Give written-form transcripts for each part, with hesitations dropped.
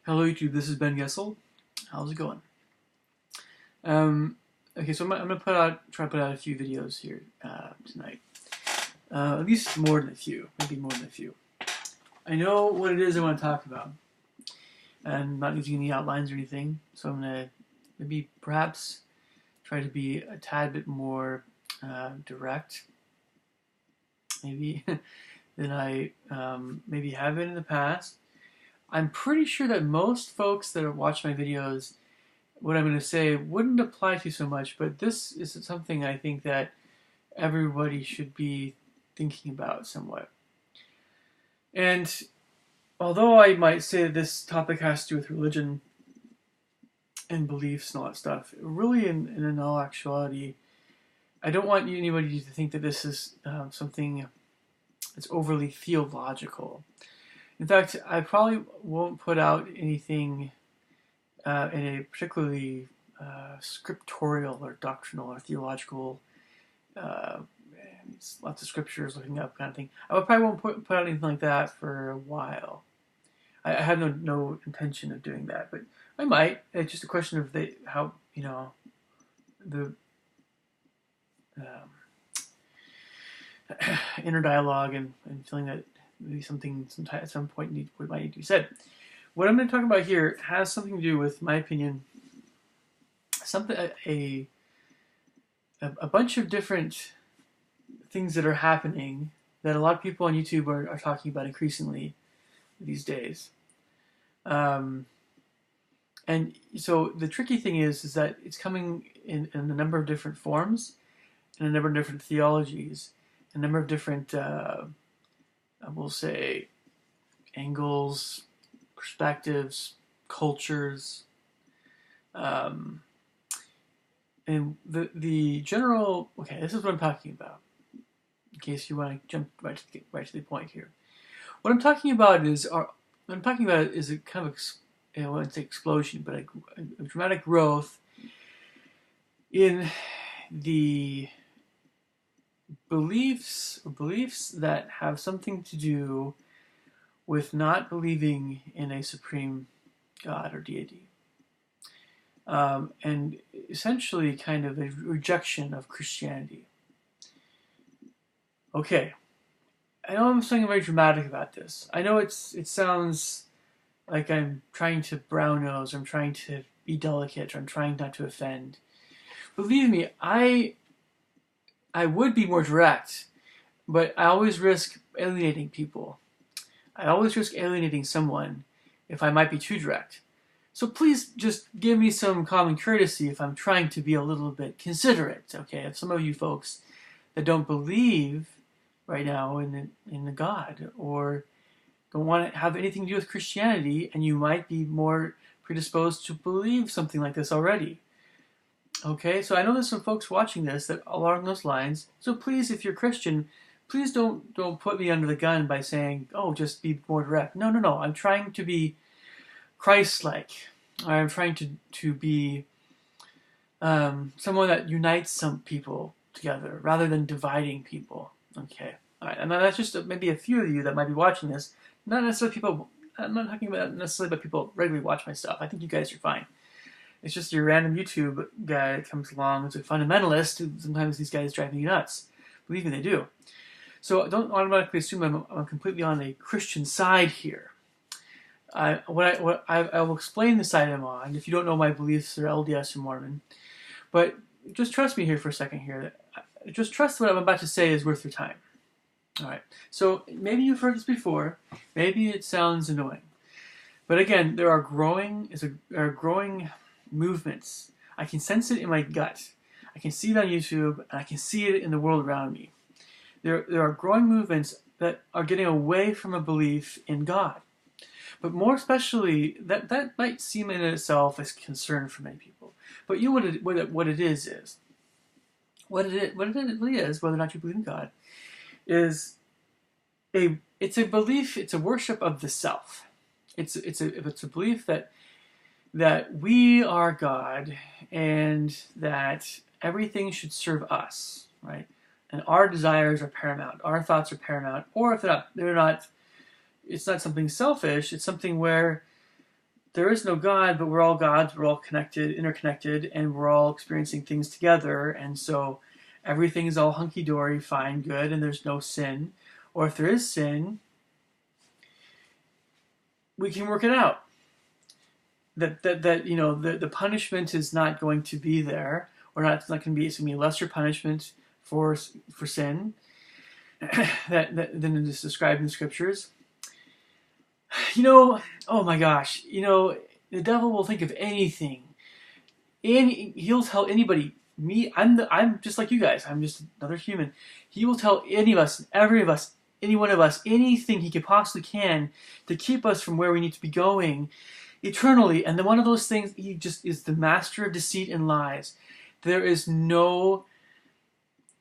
Hello YouTube, this is Ben Gessel. How's it going? Okay, so I'm gonna try to put out a few videos here tonight. At least more than a few, maybe more than a few. I know what it is I want to talk about, and I'm not using any outlines or anything, so I'm gonna maybe perhaps try to be a tad bit more direct, maybe than I maybe have been in the past. I'm pretty sure that most folks that watch my videos, what I'm going to say wouldn't apply to so much, but this is something I think that everybody should be thinking about somewhat. And although I might say that this topic has to do with religion and beliefs and all that stuff, really in all actuality, I don't want anybody to think that this is something that's overly theological. In fact, I probably won't put out anything in a particularly scriptorial or doctrinal or theological, lots of scriptures looking up kind of thing. I probably won't put out anything like that for a while. I have no intention of doing that, but I might. It's just a question of how the inner dialogue and feeling that maybe something at some point might need to be said. What I'm going to talk about here has something to do with, in my opinion, a bunch of different things that are happening that a lot of people on YouTube are talking about increasingly these days. And so the tricky thing is that it's coming in a number of different forms, in a number of different theologies, a number of different I will say angles, perspectives, cultures, and the general. Okay, this is what I'm talking about. In case you want to jump right to the point here, what I'm talking about is a kind of I wouldn't say explosion, but a dramatic growth in the beliefs that have something to do with not believing in a supreme God or deity, and essentially kind of a rejection of Christianity. Okay, I know I'm saying very dramatic about this. I know it sounds like I'm trying to brown nose, or I'm trying to be delicate, or I'm trying not to offend. Believe me, I would be more direct, but I always risk alienating people. I always risk alienating someone if I might be too direct. So please just give me some common courtesy if I'm trying to be a little bit considerate, okay? If some of you folks that don't believe right now in the God, or don't want to have anything to do with Christianity, and you might be more predisposed to believe something like this already. Okay, so I know there's some folks watching this that along those lines. So please, if you're Christian, please don't put me under the gun by saying, "Oh, just be more direct." No. I'm trying to be Christ-like. I'm trying to be someone that unites some people together rather than dividing people. Okay, all right, and that's just maybe a few of you that might be watching this. Not necessarily people. I'm not talking about necessarily about people who regularly watch my stuff. I think you guys are fine. It's just your random YouTube guy that comes along as a fundamentalist. Sometimes these guys drive me nuts. Believe me, they do. So don't automatically assume I'm completely on a Christian side here. I will explain the side I'm on. If you don't know my beliefs, they're LDS or Mormon. But just trust me here for a second here. Just trust what I'm about to say is worth your time. All right. So maybe you've heard this before. Maybe it sounds annoying. But again, there are growing movements. I can sense it in my gut. I can see it on YouTube, and I can see it in the world around me. There are growing movements that are getting away from a belief in God. But more especially, that might seem in itself as concern for many people. But you know what it is what it really is, whether or not you believe in God, is it's a belief. It's a worship of the self. It's a belief that we are God and that everything should serve us, right? And our desires are paramount, our thoughts are paramount, or if they're not, it's not something selfish, it's something where there is no God, but we're all gods, we're all connected, interconnected, and we're all experiencing things together, and so everything is all hunky-dory, fine, good, and there's no sin. Or if there is sin, we can work it out. That the punishment is not going to be there, or not. It's not going to be. It's going to be a lesser punishment for sin than is described in the scriptures. Oh my gosh, the devil will think of anything, and he'll tell anybody. Me, I'm just like you guys. I'm just another human. He will tell any of us, every of us, any one of us, anything he could possibly can to keep us from where we need to be going eternally. And then one of those things, he just is the master of deceit and lies. There is no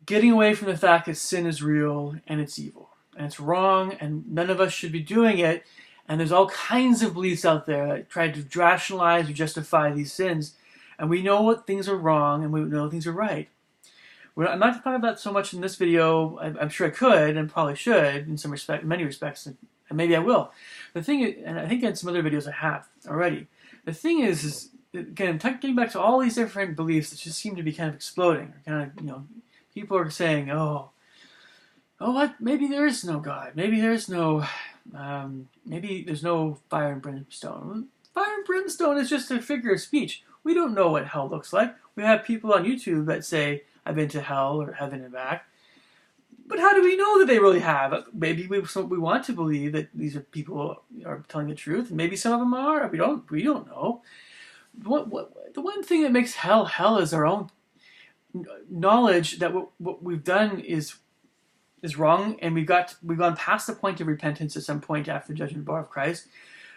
getting away from the fact that sin is real and it's evil and it's wrong and none of us should be doing it. And there's all kinds of beliefs out there that try to rationalize or justify these sins. And we know what things are wrong and we know things are right. I'm not talking about that so much in this video. I'm sure I could and probably should in many respects, and maybe I will. The thing is, and I think in some other videos I have already, the thing is again, getting back to all these different beliefs that just seem to be kind of exploding. People are saying, what? Maybe there is no God. Maybe there's no, maybe there's no fire and brimstone. Fire and brimstone is just a figure of speech. We don't know what hell looks like. We have people on YouTube that say, I've been to hell or heaven and back. But how do we know that they really have? Maybe we want to believe that these are people are telling the truth. Maybe some of them are. We don't know. The one thing that makes hell is our own knowledge that what we've done is wrong, and we've gone past the point of repentance at some point after the judgment bar of Christ.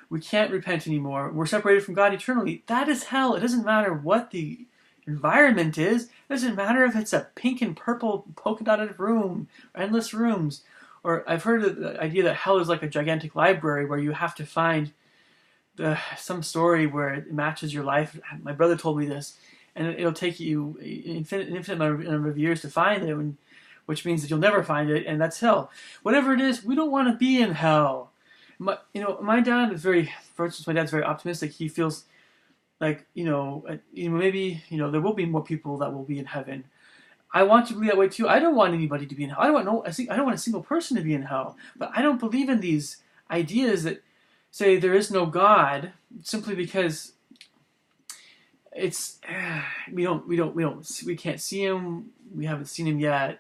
We can't repent anymore. We're separated from God eternally. That is hell. It doesn't matter what the environment is. It doesn't matter if it's a pink and purple polka dotted room, or endless rooms. Or I've heard of the idea that hell is like a gigantic library where you have to find some story where it matches your life. My brother told me this, and it'll take you an infinite number of years to find it, which means that you'll never find it, and that's hell. Whatever it is, we don't want to be in hell. My dad is for instance, my dad's very optimistic. He feels like, maybe, there will be more people that will be in heaven. I want to believe that way too. I don't want anybody to be in hell. I don't want a single person to be in hell. But I don't believe in these ideas that say there is no God simply because it's we can't see him. We haven't seen him yet.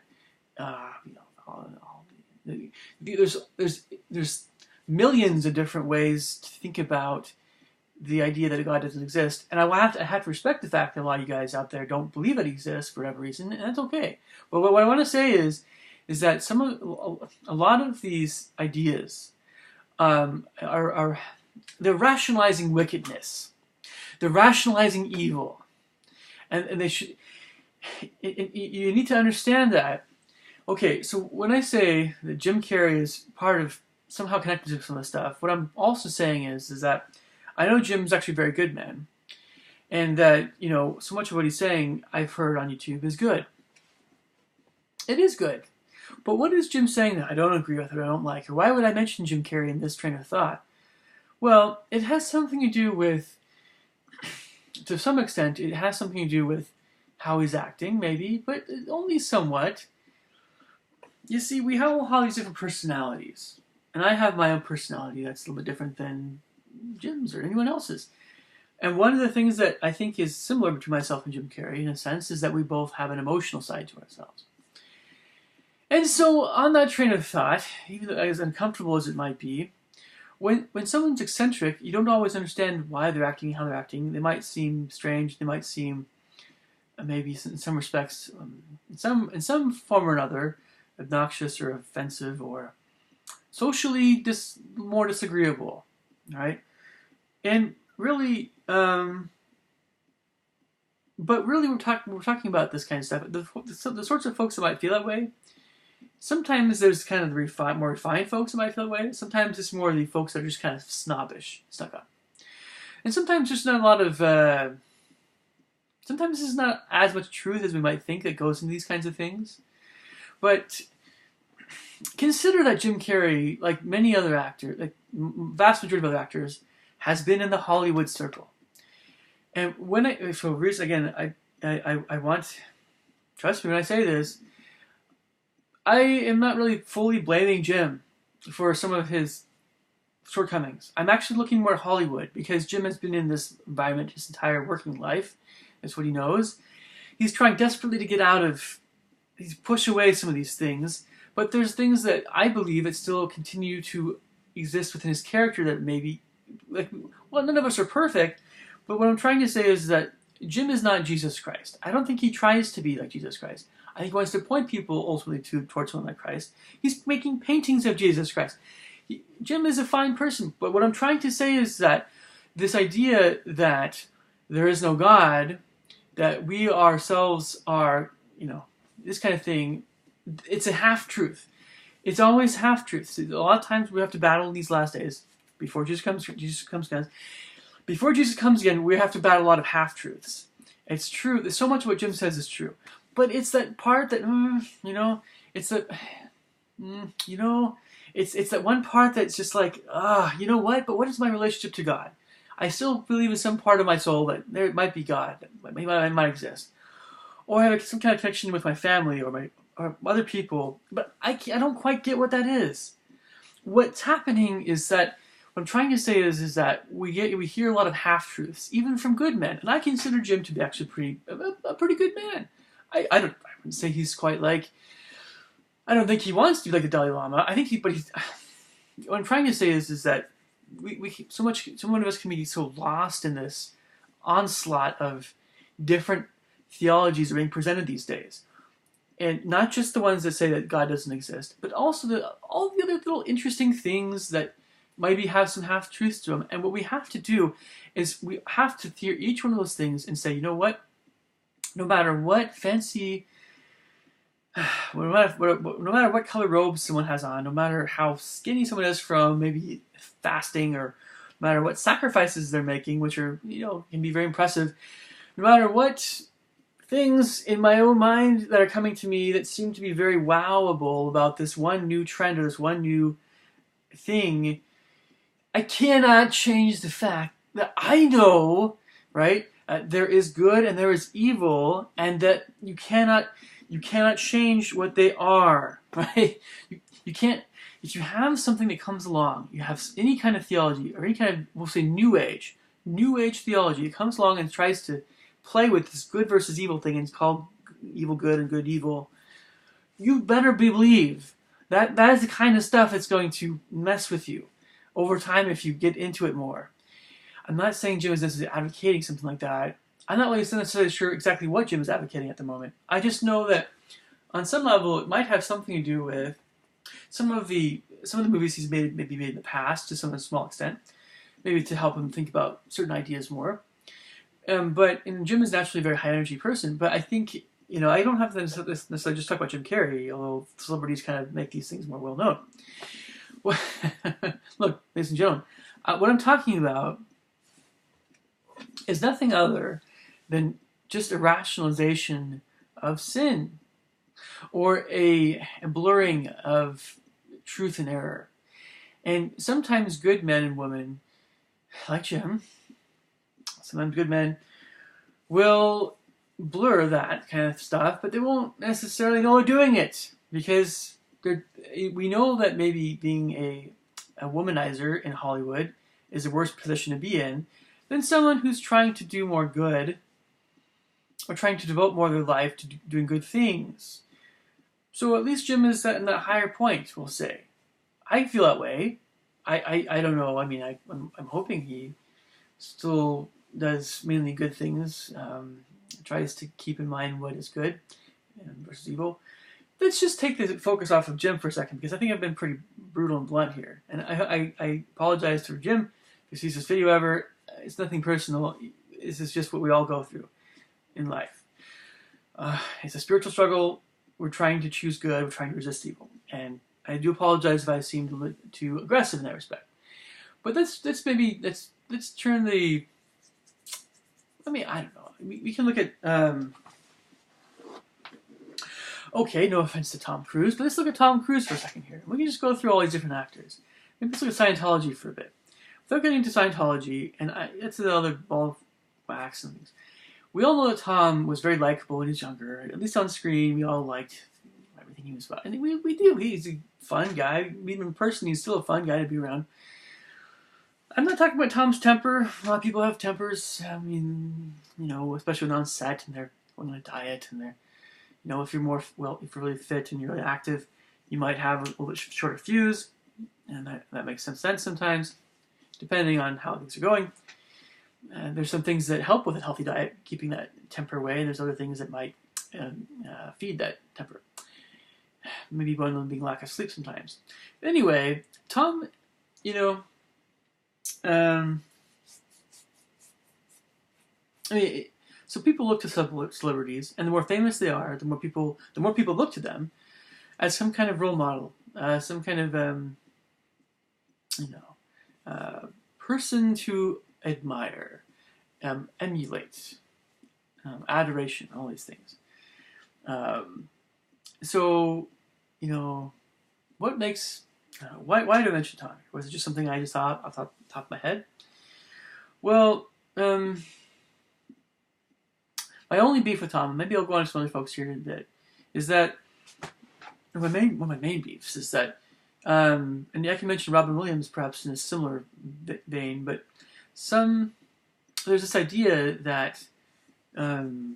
There's millions of different ways to think about the idea that a God doesn't exist, and I have to respect the fact that a lot of you guys out there don't believe that he exists for whatever reason, and that's okay. But what I want to say is that a lot of these ideas they're rationalizing wickedness, they're rationalizing evil, and they should. You need to understand that. Okay, so when I say that Jim Carrey is somehow connected to some of the stuff, what I'm also saying is that I know Jim's actually a very good man, and that, so much of what he's saying I've heard on YouTube is good. It is good. But what is Jim saying that I don't agree with or I don't like? Or why would I mention Jim Carrey in this train of thought? Well, it has something to do with, to some extent, it has something to do with how he's acting, maybe, but only somewhat. You see, we have all these different personalities. And I have my own personality that's a little bit different than Jim's or anyone else's. And one of the things that I think is similar between myself and Jim Carrey, in a sense, is that we both have an emotional side to ourselves. And so, on that train of thought, even as uncomfortable as it might be, when someone's eccentric, you don't always understand why they're acting, how they're acting. They might seem strange. They might seem, maybe in some respects, in some form or another, obnoxious or offensive or socially more disagreeable, right? And really, but really, we're talking about this kind of stuff. The sorts of folks that might feel that way. Sometimes there's kind of the more refined folks that might feel that way. Sometimes it's more the folks that are just kind of snobbish, stuck up. And sometimes there's not a lot of. Sometimes there's not as much truth as we might think that goes into these kinds of things. But consider that Jim Carrey, like many other actors, like vast majority of other actors, has been in the Hollywood circle. And I want, trust me when I say this, I am not really fully blaming Jim for some of his shortcomings. I'm actually looking more at Hollywood because Jim has been in this environment his entire working life. That's what he knows. He's trying desperately to get out of, he's push away some of these things, but there's things that I believe that still continue to exist within his character that maybe, none of us are perfect, but what I'm trying to say is that Jim is not Jesus Christ. I don't think he tries to be like Jesus Christ. I think he wants to point people ultimately towards someone like Christ. He's making paintings of Jesus Christ. Jim is a fine person, but what I'm trying to say is that this idea that there is no God, that we ourselves are, this kind of thing, it's a half-truth. It's always half-truths. A lot of times we have to battle in these last days before Jesus comes again. Before Jesus comes again, we have to battle a lot of half-truths. It's true. So much of what Jim says is true. But it's that part that, it's that, it's that one part that's just like, you know what? But what is my relationship to God? I still believe in some part of my soul that there might be God, that might exist. Or I have some kind of connection with my family or other people, but I don't quite get what that is. What's happening is that, what I'm trying to say is that we hear a lot of half-truths, even from good men. And I consider Jim to be actually a pretty good man. I wouldn't say he's quite like, I don't think he wants to be like the Dalai Lama. What I'm trying to say is that some of us can be so lost in this onslaught of different theologies that are being presented these days. And not just the ones that say that God doesn't exist, but also all the other little interesting things that maybe have some half-truths to them. And what we have to do is we have to hear each one of those things and say, you know what? No matter what fancy, no matter what color robes someone has on, no matter how skinny someone is from maybe fasting, or no matter what sacrifices they're making, which are, can be very impressive, no matter what things in my own mind that are coming to me that seem to be very wowable about this one new trend or this one new thing, I cannot change the fact that I know, right, there is good and there is evil, and that you cannot change what they are, right? You can't. If you have something that comes along, you have any kind of theology or any kind of, we'll say, New Age theology, it comes along and tries to play with this good versus evil thing, and it's called evil good and good evil. You better believe that is the kind of stuff that's going to mess with you over time if you get into it more. I'm not saying Jim is necessarily advocating something like that. I'm not really necessarily sure exactly what Jim is advocating at the moment. I just know that on some level it might have something to do with some of the movies he's maybe made in the past, to some small extent, maybe to help him think about certain ideas more. And Jim is naturally a very high energy person, but I think, I don't have to necessarily just talk about Jim Carrey, although celebrities kind of make these things more well known. Look, ladies and gentlemen, what I'm talking about is nothing other than just a rationalization of sin, or a blurring of truth and error. And sometimes good men and women, like Jim, sometimes good men will blur that kind of stuff, but they won't necessarily know they're doing it, because we know that maybe being a womanizer in Hollywood is a worse position to be in than someone who's trying to do more good, or trying to devote more of their life to doing good things. So at least Jim is in that higher point, we'll say. I feel that way. I don't know. I mean, I'm hoping he still does mainly good things, tries to keep in mind what is good versus evil. Let's just take the focus off of Jim for a second, because I think I've been pretty brutal and blunt here. And I apologize to Jim if he sees this video ever. It's nothing personal. This is just what we all go through in life. It's a spiritual struggle. We're trying to choose good. We're trying to resist evil. And I do apologize if I seem too aggressive in that respect. But let's turn the. I don't know. We can look at. Okay, no offense to Tom Cruise, but let's look at Tom Cruise for a second here. We can just go through all these different actors. Maybe let's look at Scientology for a bit. without getting into Scientology, and that's the other ball of wax and things. We all know that Tom was very likable when he was younger. At least on screen, we all liked everything he was about. And we do. He's a fun guy. Meet him in person, he's still a fun guy to be around. I'm not talking about Tom's temper. A lot of people have tempers. I mean, especially when on set and they're going on a diet and they're, if you're if you're really fit and you're really active, you might have a little bit shorter fuse, and that makes some sense sometimes, depending on how things are going. There's some things that help with a healthy diet, keeping that temper away, and there's other things that might feed that temper. Maybe one of them being lack of sleep sometimes. Anyway, Tom, so people look to celebrities, and the more famous they are, the more people look to them as some kind of role model, some kind of person to admire, emulate, adoration, all these things. So, what makes why did I mention Tom? Was it just something I just thought off the top of my head? Well, my only beef with Tom, and maybe I'll go on to some other folks here in a bit, is that one of my main beefs is that, and I can mention Robin Williams perhaps in a similar vein, but there's this idea that you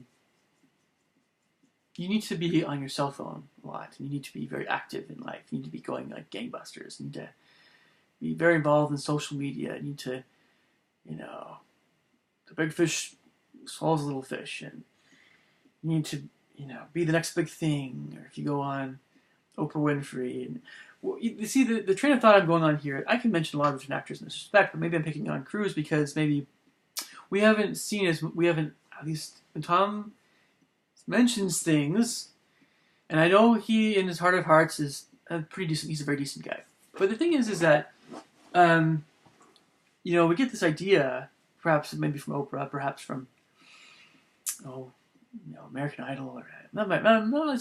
need to be on your cell phone a lot, and you need to be very active in life. You need to be going like gangbusters. You need to be very involved in social media. You need to, the big fish swallows a little fish, and you need to, be the next big thing. Or if you go on Oprah Winfrey, and you see the train of thought I'm going on here. I can mention a lot of different actors in this respect, but maybe I'm picking on Cruise because maybe at least when Tom mentions things, and I know he, in his heart of hearts, is pretty decent. He's a very decent guy. But the thing is that, we get this idea, perhaps maybe from Oprah, perhaps from, American Idol, or not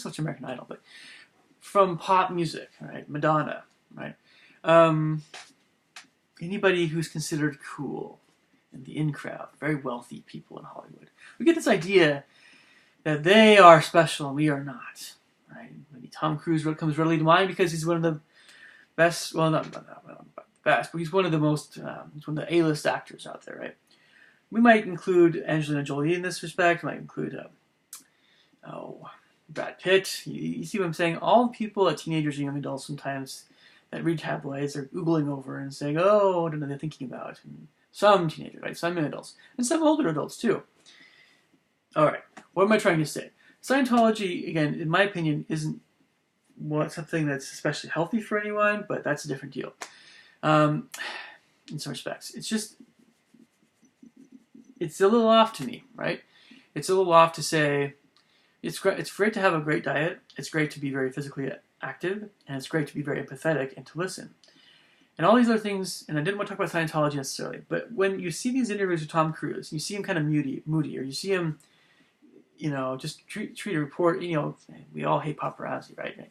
so much American Idol, but from pop music, right? Madonna, right? Anybody who's considered cool in the in crowd, very wealthy people in Hollywood. We get this idea that they are special and we are not, right? Maybe Tom Cruise comes readily to mind because he's one of the best, well, not best, but he's one of the most, he's one of the A-list actors out there, right? We might include Angelina Jolie in this respect. We might include, Brad Pitt. You see what I'm saying? All people, teenagers and young adults sometimes that read tabloids are Googling over and saying, oh, what are they thinking about? And some teenagers, right? Some young adults. And some older adults, too. All right. What am I trying to say? Scientology, again, in my opinion, isn't something that's especially healthy for anyone, but that's a different deal. In some respects. It's a little off to me, right? It's a little off to say, it's great to have a great diet, it's great to be very physically active, and it's great to be very empathetic and to listen. And all these other things, and I didn't want to talk about Scientology necessarily, but when you see these interviews with Tom Cruise, you see him kind of moody, or you see him, just treat a report, we all hate paparazzi, right? You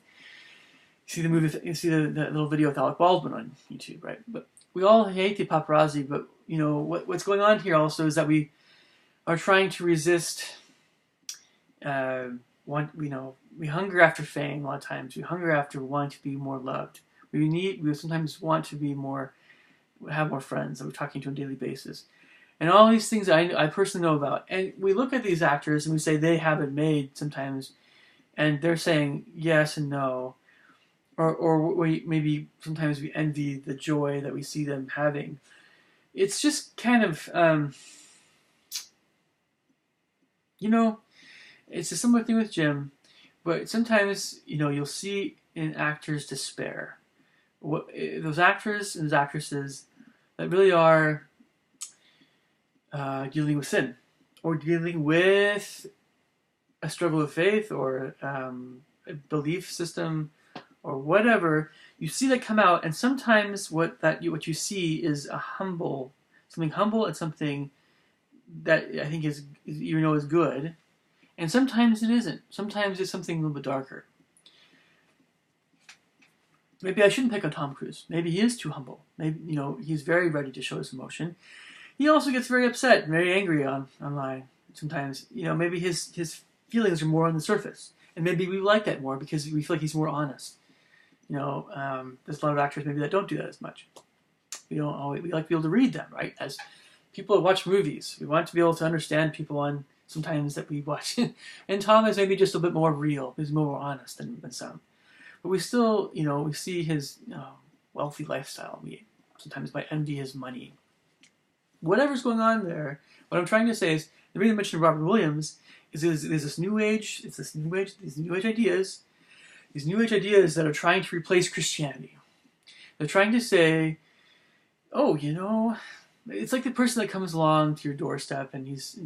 see the movie, you see the little video with Alec Baldwin on YouTube, right? But we all hate the paparazzi, but what's going on here also is that we are trying to resist. We hunger after fame a lot of times. We hunger after wanting to be more loved. We sometimes want to have more friends that we're talking to on a daily basis. And all these things I personally know about. And we look at these actors and we say they have it made sometimes, and they're saying yes and no. Or maybe sometimes we envy the joy that we see them having. It's just kind of, it's a similar thing with Jim, but sometimes, you'll see in actors despair. Those actors and those actresses that really are dealing with sin, or dealing with a struggle of faith, or a belief system, or whatever, you see that come out, and sometimes what you see is something humble, and something that I think is good, and sometimes it isn't. Sometimes it's something a little bit darker. maybe I shouldn't pick on Tom Cruise. Maybe he is too humble. Maybe, he's very ready to show his emotion. He also gets very upset and very angry online sometimes. Maybe his feelings are more on the surface. And maybe we like that more because we feel like he's more honest. There's a lot of actors maybe that don't do that as much. We like to be able to read them, right? As people that watch movies, we want to be able to understand people on sometimes that we watch. And Tom is maybe just a bit more real. He's more honest than some. But we still, we see his wealthy lifestyle. We sometimes might envy his money. Whatever's going on there, what I'm trying to say is, the reason I mentioned Robert Williams is there's this new age, these new age ideas that are trying to replace Christianity. They're trying to say, oh, it's like the person that comes along to your doorstep and he's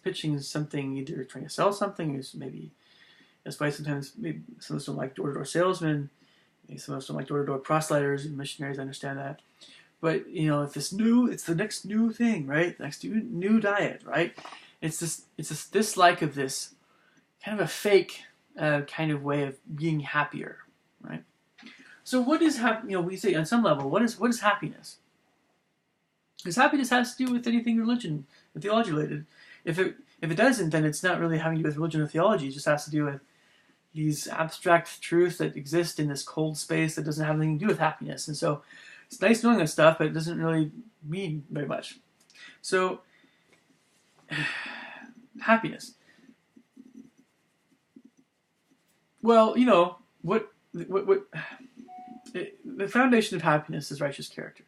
pitching something, either trying to sell something, or maybe that's why sometimes maybe some of us don't like door-to-door salesmen, maybe some of us don't like door-to-door proselyters and missionaries. I understand that, but it's the next new thing, right? The next new diet, right? It's this dislike of this kind of a fake kind of way of being happier, right? So what is we say on some level, what is happiness? Because happiness has to do with anything religion and theology related. If it doesn't, then it's not really having to do with religion or theology. It just has to do with these abstract truths that exist in this cold space that doesn't have anything to do with happiness. And so it's nice knowing that stuff, but it doesn't really mean very much. So happiness. Well, what the foundation of happiness is righteous character.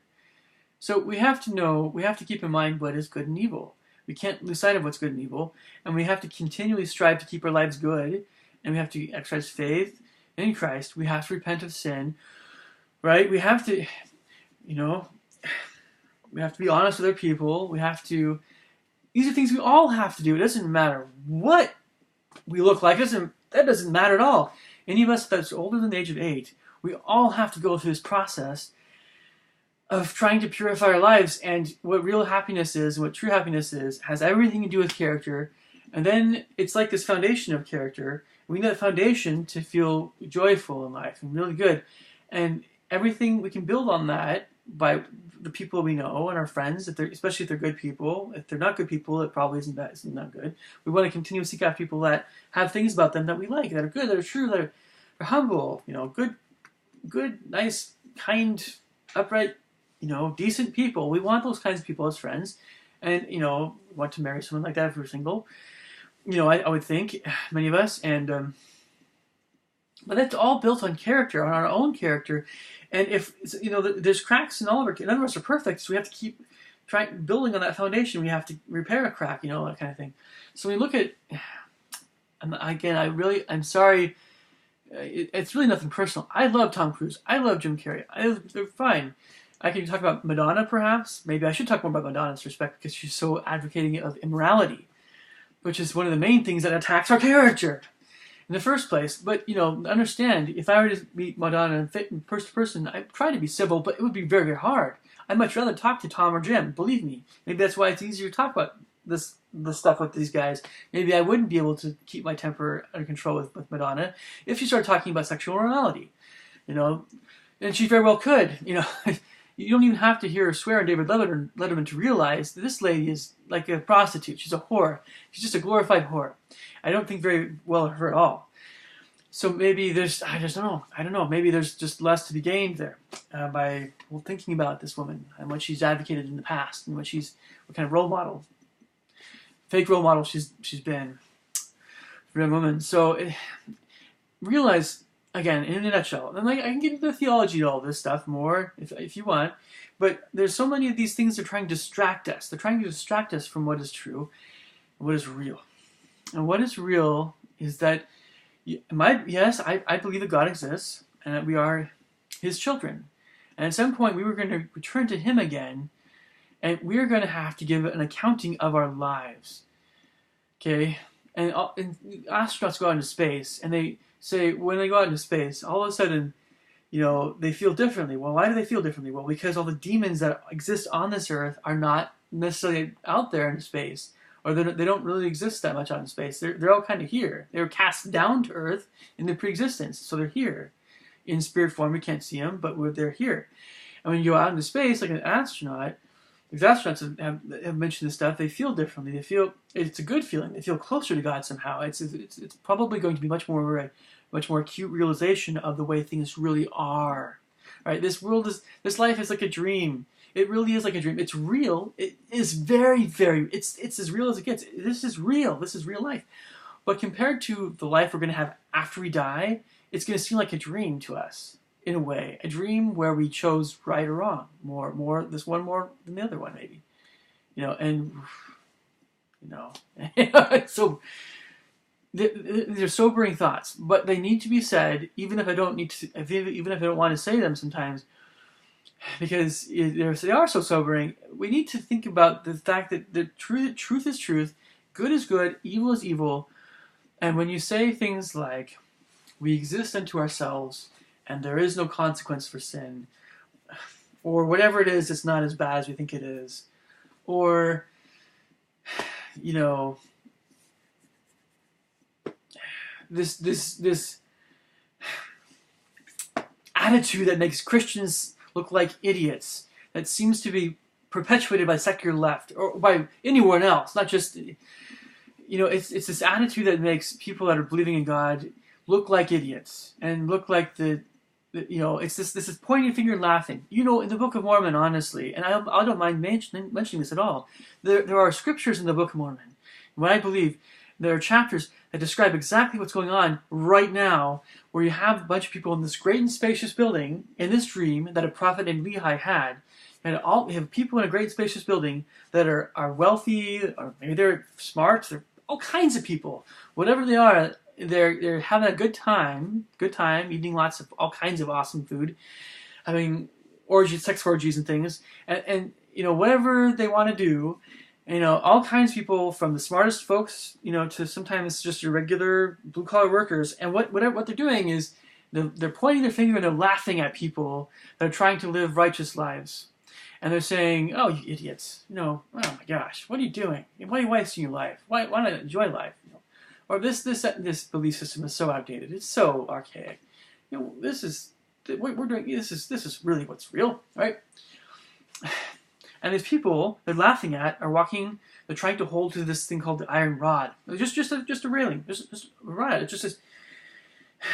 So we have to keep in mind what is good and evil. We can't lose sight of what's good and evil, and we have to continually strive to keep our lives good, and we have to exercise faith in Christ. We have to repent of sin, right? We have to, we have to be honest with other people. These are things we all have to do. It doesn't matter what we look like. That doesn't matter at all. Any of us that's older than the age of 8, we all have to go through this process of trying to purify our lives. And what real happiness is, and what true happiness is, has everything to do with character. And then it's like this foundation of character. We need that foundation to feel joyful in life and really good. And everything we can build on that by the people we know and our friends, especially if they're good people. If they're not good people, it probably isn't not good. We want to continue to seek out people that have things about them that we like, that are good, that are true, that are humble, good, nice, kind, upright, decent people. We want those kinds of people as friends, and want to marry someone like that if we're single. I would think many of us, and but that's all built on character, on our own character. And if there's cracks in all of our, none of us are perfect, so we have to keep building on that foundation. We have to repair a crack, that kind of thing. So when we look at, I'm sorry. It's really nothing personal. I love Tom Cruise. I love Jim Carrey. They're fine. I can talk about Madonna, perhaps. Maybe I should talk more about Madonna in this respect because she's so advocating of immorality, which is one of the main things that attacks our character in the first place. But, understand, if I were to meet Madonna in person to person, I'd try to be civil, but it would be very, very hard. I'd much rather talk to Tom or Jim, believe me. Maybe that's why it's easier to talk about this stuff with these guys. Maybe I wouldn't be able to keep my temper under control with Madonna if she started talking about sexual morality, and she very well could, You don't even have to hear her swear on David Letterman to realize that this lady is like a prostitute. She's a whore. She's just a glorified whore. I don't think very well of her at all. So maybe I don't know. Maybe there's just less to be gained there by thinking about this woman and what she's advocated in the past and what kind of role model, fake role model she's been for a young woman. So realize, again, in a nutshell, and I can get into the theology of all this stuff more if you want, but there's so many of these things that are trying to distract us. They're trying to distract us from what is true and what is real. And what is real is that, I believe that God exists and that we are His children. And at some point we were going to return to Him again, and we're going to have to give an accounting of our lives. Okay? And astronauts go out into space, and they say when they go out into space, all of a sudden, they feel differently. Well, why do they feel differently? Well, because all the demons that exist on this earth are not necessarily out there in space, or they don't really exist that much out in space. They're all kind of here. They were cast down to earth in their pre-existence, so they're here in spirit form. We can't see them, but they're here. And when you go out into space, like an astronaut, these astronauts have mentioned this stuff. They feel differently. They feel it's a good feeling. They feel closer to God somehow. It's probably going to be much more acute realization of the way things really are. Right? This life is like a dream. It really is like a dream. It's real. It is very, very. It's as real as it gets. This is real. This is real life. But compared to the life we're going to have after we die, it's going to seem like a dream to us. In a way, a dream where we chose right or wrong, more this one more than the other one, maybe, and so they're sobering thoughts, but they need to be said, even if I don't even if I don't want to say them sometimes, because they are so sobering. We need to think about the fact that the truth is truth, good is good, evil is evil, and when you say things like, "We exist unto ourselves," and there is no consequence for sin, or whatever it is, it's not as bad as we think it is, or, this attitude that makes Christians look like idiots, that seems to be perpetuated by secular left, or by anyone else, not just, it's this attitude that makes people that are believing in God look like idiots, and look like it's this is pointing finger and laughing. In the Book of Mormon, honestly, and I don't mind mentioning this at all, there are scriptures in the Book of Mormon, what I believe, there are chapters that describe exactly what's going on right now, where you have a bunch of people in this great and spacious building, in this dream that a prophet named Lehi had, and you have people in a great and spacious building that are wealthy, or maybe they're smart, they're all kinds of people, whatever they are. They're having a good time, eating lots of all kinds of awesome food, having sex orgies and things, and whatever they want to do, all kinds of people, from the smartest folks, to sometimes just your regular blue collar workers, and what they're doing is they're pointing their finger and they're laughing at people that are trying to live righteous lives, and they're saying, "Oh, you idiots! Oh my gosh, what are you doing? Why are you wasting your life? Why not enjoy life?" Or this belief system is so outdated. It's so archaic. This is what we're doing. This is really what's real, right? And these people they're laughing at are walking. They're trying to hold to this thing called the iron rod. Just a railing. Just a rod. It's just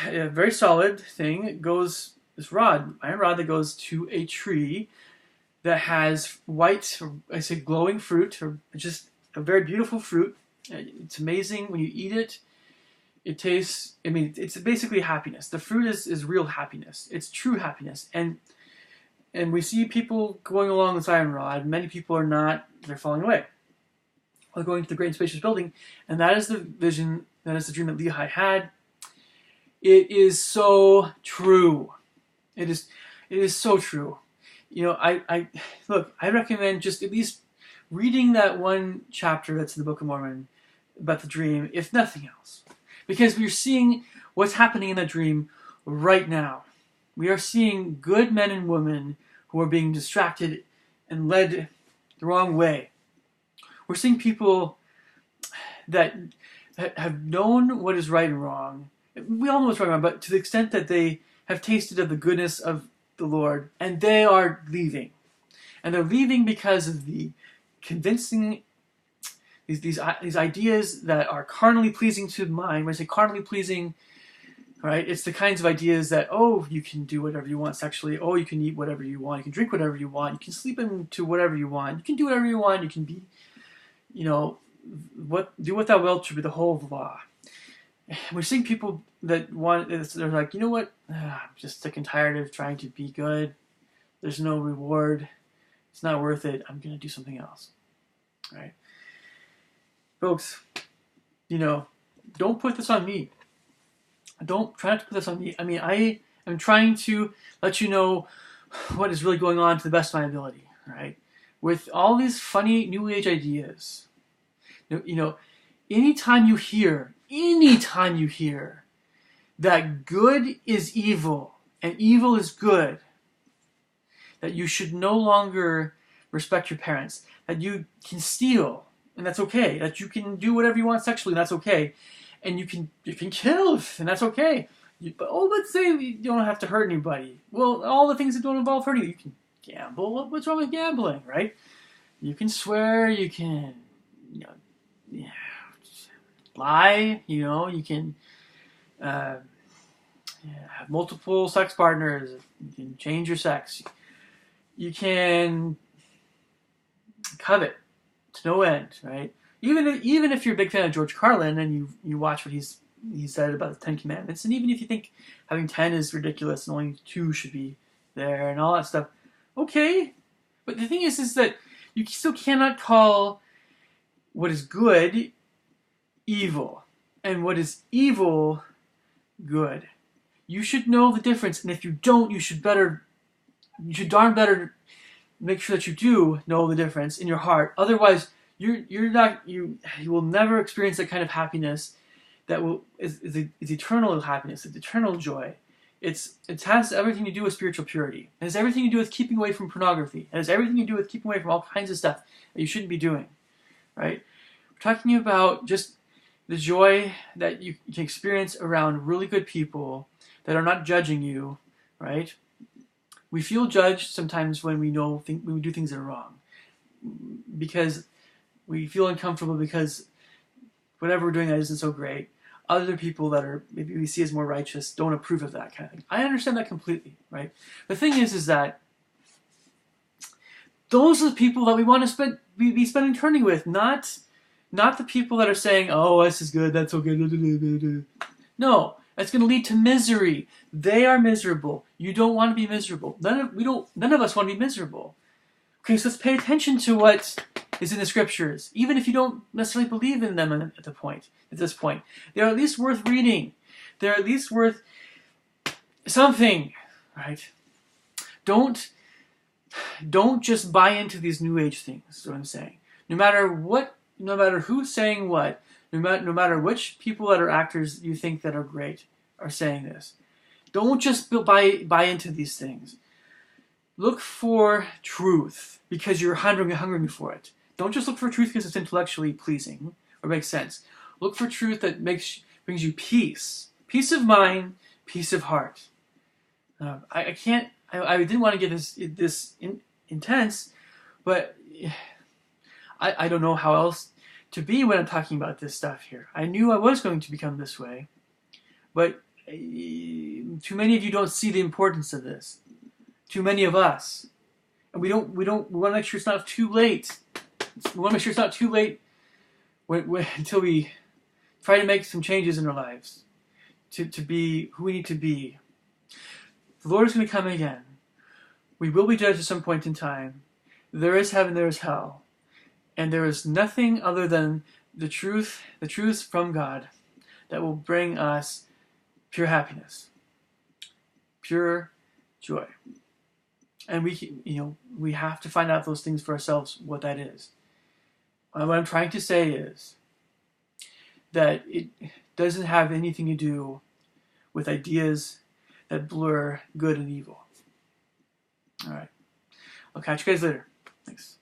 a very solid thing. It goes iron rod that goes to a tree that has white, or I say glowing fruit, or just a very beautiful fruit. It's amazing when you eat it. It tastes, it's basically happiness. The fruit is real happiness. It's true happiness. And we see people going along this iron rod. Many people are not. They're falling away. They're going to the great and spacious building. And that is the vision, that is the dream that Lehi had. It is so true. It is so true. I recommend just at least reading that one chapter that's in the Book of Mormon about the dream, if nothing else. Because we're seeing what's happening in that dream right now. We are seeing good men and women who are being distracted and led the wrong way. We're seeing people that have known what is right and wrong. We all know what's right and wrong, but to the extent that they have tasted of the goodness of the Lord, and they are leaving. And they're leaving because of the convincing these ideas that are carnally pleasing to the mind. When I say carnally pleasing, right, it's the kinds of ideas that, you can do whatever you want sexually, you can eat whatever you want, you can drink whatever you want, you can sleep into whatever you want, you can do whatever you want, you can be, do what thou wilt should be the whole of the law. We're seeing people that they're like, you know what, I'm just sick and tired of trying to be good. There's no reward. It's not worth it. I'm going to do something else. Right? Folks, don't put this on me. Try not to put this on me. I am trying to let you know what is really going on to the best of my ability, right? With all these funny New Age ideas. Anytime you hear that good is evil and evil is good, that you should no longer respect your parents, that you can steal, and that's okay, that you can do whatever you want sexually, and that's okay, and you can kill, and that's okay, Let's say you don't have to hurt anybody. Well, all the things that don't involve hurting you can gamble. What's wrong with gambling, right? You can swear. You can, yeah, lie. You can uh, have multiple sex partners. You can change your sex. You can covet to no end, right? Even if you're a big fan of George Carlin and you watch what he said about the Ten Commandments, and even if you think having 10 is ridiculous and only 2 should be there and all that stuff, okay. But the thing is that you still cannot call what is good evil and what is evil good. You should know the difference, and if you don't, you should darn better make sure that you do know the difference in your heart. Otherwise, you will never experience that kind of happiness that is eternal happiness, it's eternal joy. It has everything to do with spiritual purity. It has everything to do with keeping away from pornography. It has everything to do with keeping away from all kinds of stuff that you shouldn't be doing, right? We're talking about just the joy that you can experience around really good people that are not judging you, right? We feel judged sometimes when we when we do things that are wrong, because we feel uncomfortable because whatever we're doing that isn't so great. Other people that are maybe we see as more righteous don't approve of that kind of thing. I understand that completely, right? The thing is that those are the people that we want to be spending eternity with, not the people that are saying, "Oh, this is good, that's so good." No, that's going to lead to misery. They are miserable. You don't want to be miserable. None of us want to be miserable. Okay, so let's pay attention to what is in the scriptures, even if you don't necessarily believe in them at this point. They're at least worth reading. They're at least worth something, right? Don't just buy into these new age things, is what I'm saying. No matter who's saying what, no matter which people that are actors you think that are great are saying this. Don't just buy into these things. Look for truth because you're hungering for it. Don't just look for truth because it's intellectually pleasing or makes sense. Look for truth that brings you peace of mind, peace of heart. I didn't want to get this intense, but I don't know how else to be when I'm talking about this stuff here. I knew I was going to become this way, but too many of you don't see the importance of this. Too many of us, and we want to make sure it's not too late. We want to make sure it's not too late until we try to make some changes in our lives to be who we need to be. The Lord is going to come again. We will be judged at some point in time. There is heaven, there is hell, and there is nothing other than the truth from God that will bring us pure happiness, pure joy. And we have to find out those things for ourselves, what that is. What I'm trying to say is that it doesn't have anything to do with ideas that blur good and evil. All right. I'll catch you guys later. Thanks.